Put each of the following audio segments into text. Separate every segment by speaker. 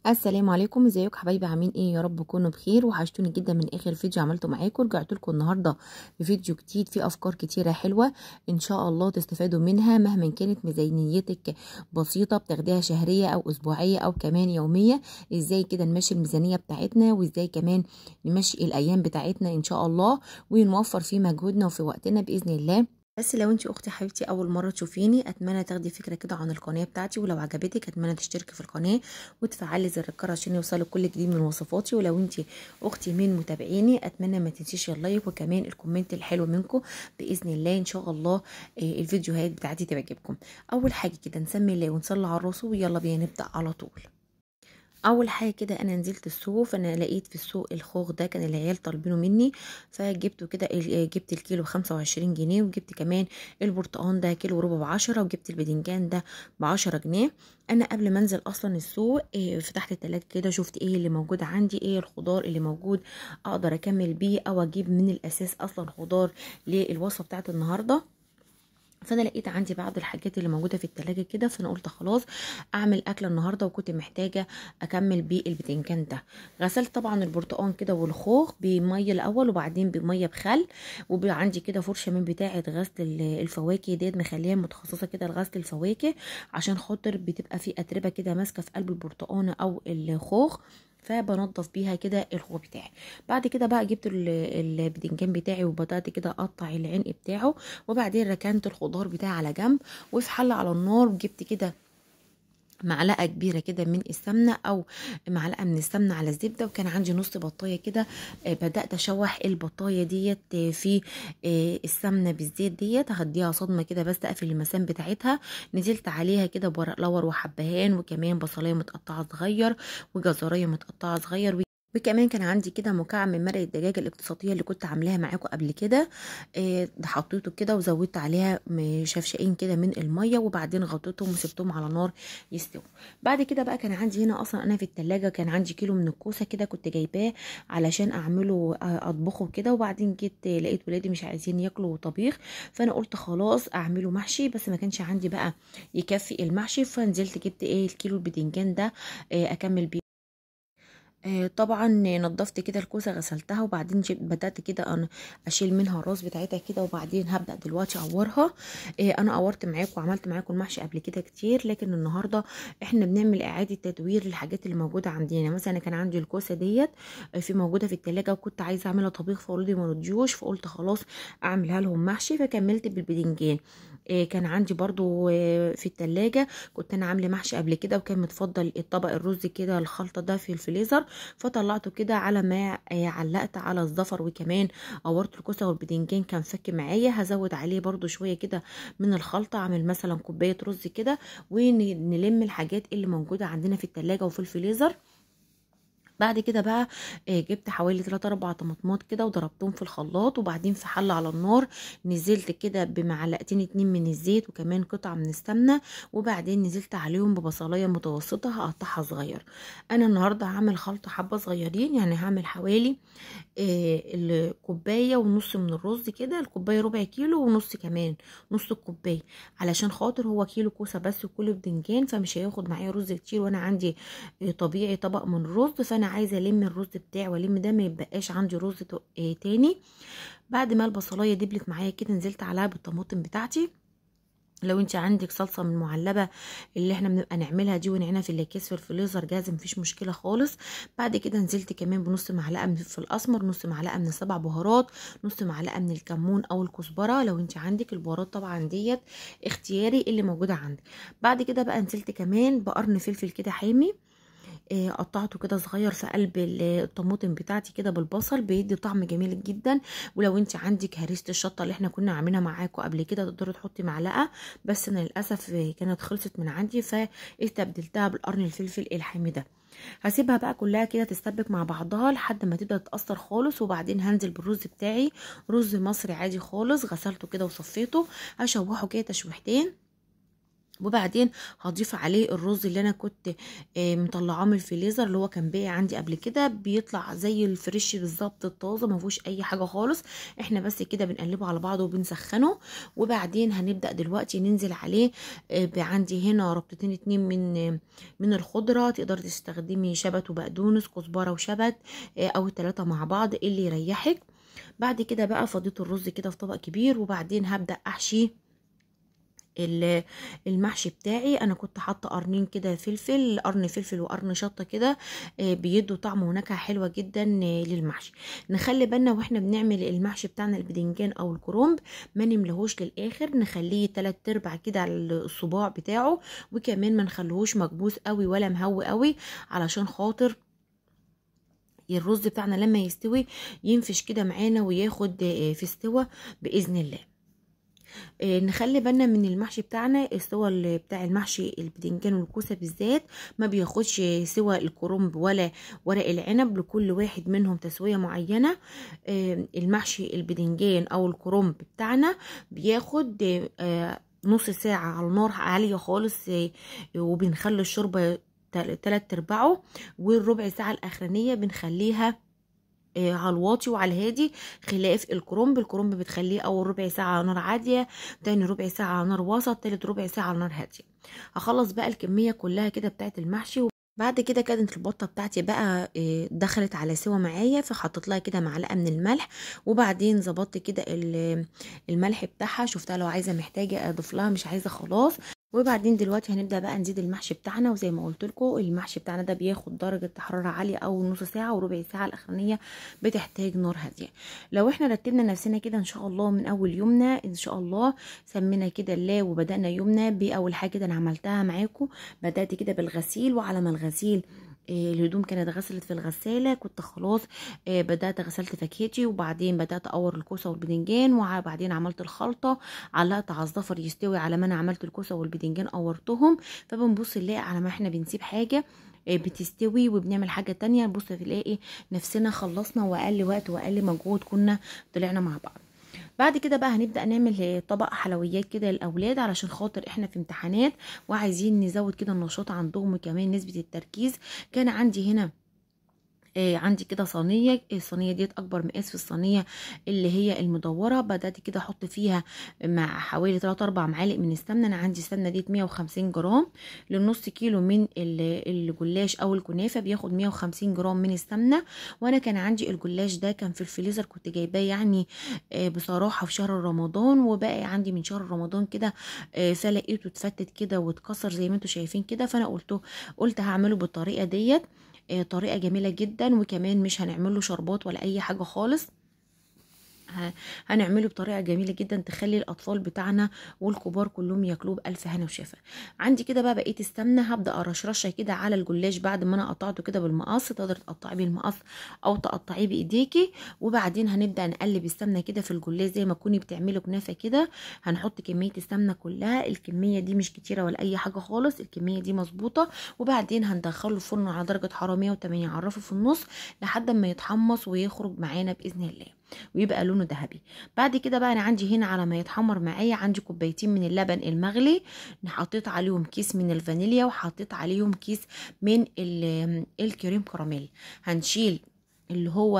Speaker 1: السلام عليكم، ازيكم حبايبي؟ عاملين ايه؟ يا رب تكونوا بخير. وحشتوني جدا من اخر فيديو عملته معاكم. رجعت لكم النهارده بفيديو جديد فيه افكار كتيره حلوه ان شاء الله تستفادوا منها مهما كانت ميزانيتك بسيطه، بتاخديها شهريه او اسبوعيه او كمان يوميه. ازاي كده نمشي الميزانيه بتاعتنا، وازاي كمان نمشي الايام بتاعتنا ان شاء الله، ونوفر في مجهودنا وفي وقتنا باذن الله. بس لو انت اختي حبيبتي اول مره تشوفيني، اتمنى تاخدي فكره كده عن القناه بتاعتي، ولو عجبتك اتمنى تشتركي في القناه وتفعلي زر الجرس عشان يوصلك كل جديد من وصفاتي. ولو انت اختي من متابعيني اتمنى ما تنسيش اللايك وكمان الكومنت الحلو منكم باذن الله. ان شاء الله الفيديوهات بتاعتي تعجبكم. اول حاجه كده نسمي الله ونصلي على الرسول، ويلا بينا نبدا على طول. اول حاجه كده انا نزلت السوق، فانا لقيت في السوق الخوخ ده كان العيال طالبينه مني، فجبته كده. جبت الكيلو ب25 جنيه، وجبت كمان البرتقان ده كيلو وربع ب10، وجبت الباذنجان ده ب10 جنيه. انا قبل ما انزل اصلا السوق فتحت التلاجة كده، شفت ايه اللي موجود عندي، ايه الخضار اللي موجود اقدر اكمل بيه او اجيب من الاساس اصلا خضار للوصفه بتاعت النهارده. فانا لقيت عندي بعض الحاجات اللي موجوده في التلاجة كده، فانا قلت خلاص اعمل اكله النهارده، وكنت محتاجه اكمل بيه البتنجان ده. غسلت طبعا البرتقان كده والخوخ بميه الاول، وبعدين بميه بخل. وعندي كده فرشه من بتاعه غسل الفواكه ديت، مخليها متخصصه كده لغسل الفواكه، عشان خاطر بتبقى في اتربه كده ماسكه في قلب البرتقانه او الخوخ، فبنضف بيها كده الخوخ بتاعي. بعد كده بقى جبت البتنجان بتاعي وبدات كده اقطع العنق بتاعه، وبعدين ركنت الخضار بتاعي على جنب. وفي حله على النار جبت كده معلقه كبيره كده من السمنه، او معلقه من السمنه على الزبده، وكان عندي نص بطايه كده. بدات اشوح البطايه ديت في السمنه بالزيت ديت، هديها صدمه كده بس اقفل المسام بتاعتها. نزلت عليها كده بورق لور وحبهان، وكمان بصلايه متقطعه صغير، وجزريه متقطعه صغير، وكمان كان عندي كده مكعب من مرق الدجاج الاقتصاديه اللي كنت عاملاها معاكم قبل كده. ده حطيته كده وزودت عليها شفشقين كده من الميه، وبعدين غطيتهم وسبتهم على نار يستووا. بعد كده بقى كان عندي هنا اصلا انا في التلاجة كان عندي كيلو من الكوسه كده، كنت جايباه علشان اعمله اطبخه كده. وبعدين جيت لقيت ولادي مش عايزين ياكلوا طبيخ، فانا قلت خلاص اعمله محشي، بس ما كانش عندي بقى يكفي المحشي. فنزلت جبت الكيلو البتنجان ده اكمل بيه. طبعا نضفت كده الكوسه، غسلتها، وبعدين بدات كده انا اشيل منها الراس بتاعتها كده، وبعدين هبدا دلوقتي اورها. انا قورت معاكم وعملت معاكم المحشي قبل كده كتير، لكن النهارده احنا بنعمل اعاده تدوير للحاجات اللي موجوده عندنا. مثلا كان عندي الكوسه ديت في موجوده في التلاجة، وكنت عايزه اعملها طبيخ، فولادي ما رضيوش، فقلت خلاص اعملها لهم محشي، فكملت بالبدنجان. كان عندي برضو في التلاجة كنت انا عامله محشي قبل كده، وكان متفضل الطبق الرز كده الخلطه ده في الفريزر، فطلعته كده على ما علقت على الزفر. وكمان قورت الكوسه والبدنجان كان فك معايا، هزود عليه برضو شويه كده من الخلطه، اعمل مثلا كوبايه رز كده، ونلم الحاجات اللي موجوده عندنا في التلاجة وفي الفريزر. بعد كده بقى جبت حوالي 3-4 طماطمات كده وضربتهم في الخلاط، وبعدين في حله على النار نزلت كده بمعلقتين 2 من الزيت، وكمان قطعه من السمنه، وبعدين نزلت عليهم ببصلايه متوسطه هقطعها صغير. انا النهارده هعمل خلطه حبه صغيرين، يعني هعمل حوالي الكوبايه ونص من الرز كده، الكوبايه ربع كيلو ونص، كمان نص الكوبايه، علشان خاطر هو كيلو كوسه بس وكيلو بدنجان، فمش هياخد معايا رز كتير، وانا عندي طبيعي طبق من الرز، فانا عايزه الم الرز بتاعي والم ده ما يبقاش عندي رز تاني. بعد ما البصلايه دبلت معايا كده نزلت عليها بالطماطم بتاعتي. لو انت عندك صلصه من المعلبه اللي احنا بنبقى نعملها دي ونعينها في الاكياس في الفريزر جاهزه مفيش مشكله خالص. بعد كده نزلت كمان بنص معلقه من الفلفل الاسمر، نص معلقه من السبع بهارات، نص معلقه من الكمون او الكزبره لو انت عندك. البهارات طبعا ديت اختياري اللي موجوده عندك. بعد كده بقى نزلت كمان بقرن فلفل كده حامي، قطعته كده صغير في قلب الطماطم بتاعتي كده بالبصل، بيدي طعم جميل جدا. ولو انت عندك هريسه الشطه اللي احنا كنا عاملينها معاكم قبل كده تقدري تحطي معلقه، بس انا للاسف كانت خلصت من عندي فاستبدلتها بالقرن الفلفل الحامي ده. هسيبها بقى كلها كده تستبك مع بعضها لحد ما تبدا تتاثر خالص، وبعدين هنزل بالرز بتاعي، رز مصري عادي خالص، غسلته كده وصفيته، هشوحه كده تشويحتين. وبعدين هضيف عليه الرز اللي انا كنت مطلعاه من الفريزر، اللي هو كان باقي عندي قبل كده، بيطلع زي الفريش بالظبط الطازه، ما فيهوش اي حاجه خالص. احنا بس كده بنقلبه على بعضه وبنسخنه. وبعدين هنبدا دلوقتي ننزل عليه عندي هنا ربطتين 2 من الخضره، تقدري تستخدمي شبت وبقدونس، كزبره وشبت، او ال3 مع بعض اللي يريحك. بعد كده بقى فضيت الرز كده في طبق كبير، وبعدين هبدا احشي المحشي بتاعي. انا كنت حاطه قرنين كده فلفل، قرن فلفل وقرن شطه كده، بيدوا طعم ونكهه حلوه جدا للمحشي. نخلي بالنا واحنا بنعمل المحشي بتاعنا البدنجان او الكرنب ما نملهوش للاخر، نخليه 3/4 كده على الصباع بتاعه، وكمان ما نخليهوش مكبوس قوي ولا مهوي قوي، علشان خاطر الرز بتاعنا لما يستوي ينفش كده معانا وياخد في استوى باذن الله. نخلي بالنا من المحشي بتاعنا، السوى بتاع المحشي البدنجان والكوسه بالذات ما بياخدش سوى الكرنب ولا ورق العنب، لكل واحد منهم تسويه معينه. المحشي البدنجان او الكرنب بتاعنا بياخد نص ساعه على نار عاليه خالص، وبنخلي الشوربه 3/4، والربع ساعه الاخرانيه بنخليها على الواطي وعلى الهادي، خلاف الكرنب بتخليه اول ربع ساعه على نار عاليه، تاني ربع ساعه على نار وسط، تالت ربع ساعه على نار هاديه. هخلص بقى الكميه كلها كده بتاعت المحشي. بعد كده كانت البطه بتاعتي بقى دخلت على سوا معايا، فحطيت لها كده معلقه من الملح، وبعدين ظبطت كده الملح بتاعها، شفتها لو عايزه محتاجه اضيف لها، مش عايزه خلاص. وبعدين دلوقتي هنبدا بقى نزيد المحشي بتاعنا، وزي ما قلت لكم المحشي بتاعنا ده بياخد درجه حراره عاليه اول نص ساعه، وربع ساعه الاخرانيه بتحتاج نار هاديه. لو احنا رتبنا نفسنا كده ان شاء الله من اول يومنا ان شاء الله، سمينا كده الله وبدانا يومنا باول حاجه كده انا عملتها معاكم. بدات كده بالغسيل، وعلى ما الغسيل الهدوم كانت غسلت في الغساله، كنت خلاص بدات غسلت فاكهتي، وبعدين بدات اقور الكوسه والبدنجان، وبعدين عملت الخلطه، علقت على الزفر يستوي على ما انا عملت الكوسه والبدنجان قورتهم. فبنبص نلاقي على ما احنا بنسيب حاجه بتستوي وبنعمل حاجه تانية، نبص تلاقي نفسنا خلصنا، واقل وقت واقل مجهود كنا طلعنا مع بعض. بعد كده بقى هنبدأ نعمل طبق حلويات كده للأولاد، علشان خاطر احنا في امتحانات وعايزين نزود كده النشاط عندهم وكمان نسبة التركيز. كان عندي هنا عندي كده صينيه، الصينيه ديت اكبر مقاس في الصينيه اللي هي المدوره. بدات كده احط فيها مع حوالي 3-4 معالق من السمنه. انا عندي السمنه ديت 150 جرام، للنص كيلو من الجلاش او الكنافه بياخد 150 جرام من السمنه. وانا كان عندي الجلاش ده كان في الفريزر، كنت جايباه يعني بصراحه في شهر رمضان، وباقي عندي من شهر رمضان كده، فلقيته اتفتت كده واتكسر زي ما انتم شايفين كده. فانا قلت هعمله بالطريقه ديت، طريقة جميلة جدا، وكمان مش هنعمله شربات ولا اي حاجة خالص، هنعمله بطريقه جميله جدا تخلي الاطفال بتاعنا والكبار كلهم ياكلوه بالف هنا وشفا. عندي كده بقى بقيه السمنه هبدا ارشرشها كده على الجلاش بعد ما انا قطعته كده بالمقص، تقدر تقطعيه بالمقص او تقطعيه بايديكي. وبعدين هنبدا نقلب السمنه كده في الجلاش زي ما تكوني بتعملي كنافه كده. هنحط كميه السمنه كلها، الكميه دي مش كتيره ولا اي حاجه خالص، الكميه دي مظبوطه. وبعدين هندخله الفرن على درجه حراره 180، عرفه في النص لحد ما يتحمص ويخرج معانا باذن الله ويبقى لونه ذهبي. بعد كده بقى انا عندي هنا على ما يتحمر معايا عندي كوبايتين من اللبن المغلي، حطيت عليهم كيس من الفانيليا، وحطيت عليهم كيس من الكريم كراميل. هنشيل اللي هو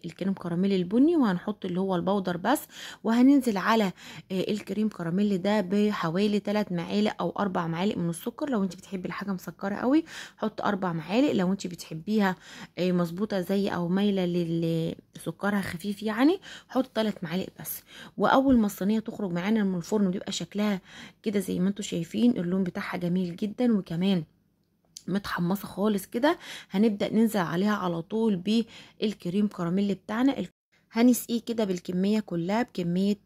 Speaker 1: الكريم كراميل البني، وهنحط اللي هو البودر بس، وهننزل على الكريم كراميل ده بحوالي 3 معالق او 4 معالق من السكر. لو انت بتحبي الحاجه مسكره قوي حط 4 معالق، لو انت بتحبيها مظبوطه زي او مايله لسكرها خفيف يعني حط 3 معالق بس. واول ما الصينيه تخرج معانا من الفرن بيبقى شكلها كده زي ما انتم شايفين، اللون بتاعها جميل جدا وكمان متحمصه خالص كده. هنبدا ننزل عليها على طول بالكريم كراميل بتاعنا، هنسقيه كده بالكميه كلها، بكميه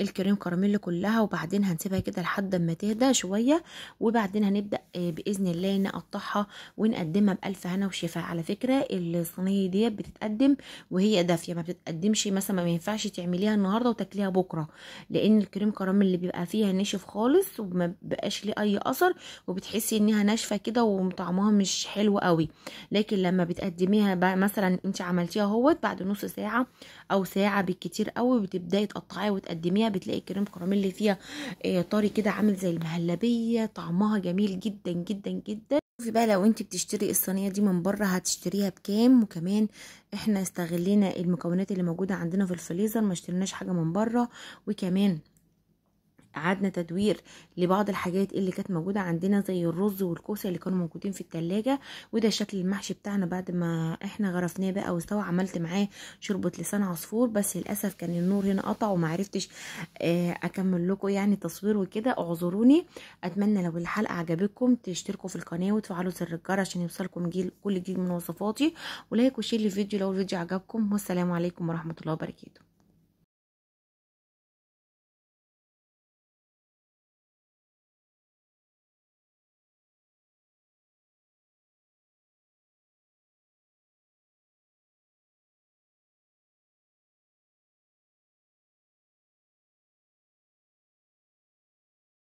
Speaker 1: الكريم كراميل كلها، وبعدين هنسيبها كده لحد ما تهدى شويه. وبعدين هنبدا باذن الله نقطعها ونقدمها بالف هنا وشفا. على فكره الصينيه دي بتتقدم وهي دافيه، ما بتتقدمش مثلا، ما ينفعش تعمليها النهارده وتاكليها بكره، لان الكريم كراميل اللي بيبقى فيها ناشف خالص وما بقاش ليه اي اثر، وبتحسي انها ناشفه كده وطعمها مش حلو قوي. لكن لما بتقدميها مثلا انت عملتيها اهوت بعد نص ساعه ساعه او ساعه بالكتير قوي، بتبداي تقطعيها وتقدميها، بتلاقي الكريم كراميل اللي فيها طري كده عامل زي المهلبيه، طعمها جميل جدا جدا جدا. شوفي بقى لو انت بتشتري الصينيه دي من بره هتشتريها بكام. وكمان احنا استغلينا المكونات اللي موجوده عندنا في الفريزر، ما اشتريناش حاجه من بره، وكمان قعدنا تدوير لبعض الحاجات اللي كانت موجودة عندنا زي الرز والكوسة اللي كانوا موجودين في التلاجة. وده شكل المحشي بتاعنا بعد ما احنا غرفناه بقى واستوى. عملت معاه شوربة لسان عصفور، بس للأسف كان النور هنا قطع وما عرفتش اكمل لكم يعني تصوير وكده، اعذروني. اتمنى لو الحلقة عجبتكم تشتركوا في القناة وتفعلوا زر الجرس عشان يوصلكم كل جديد من وصفاتي، ولايك وشير للفيديو لو الفيديو عجبكم. والسلام عليكم ورحمة الله وبركاته.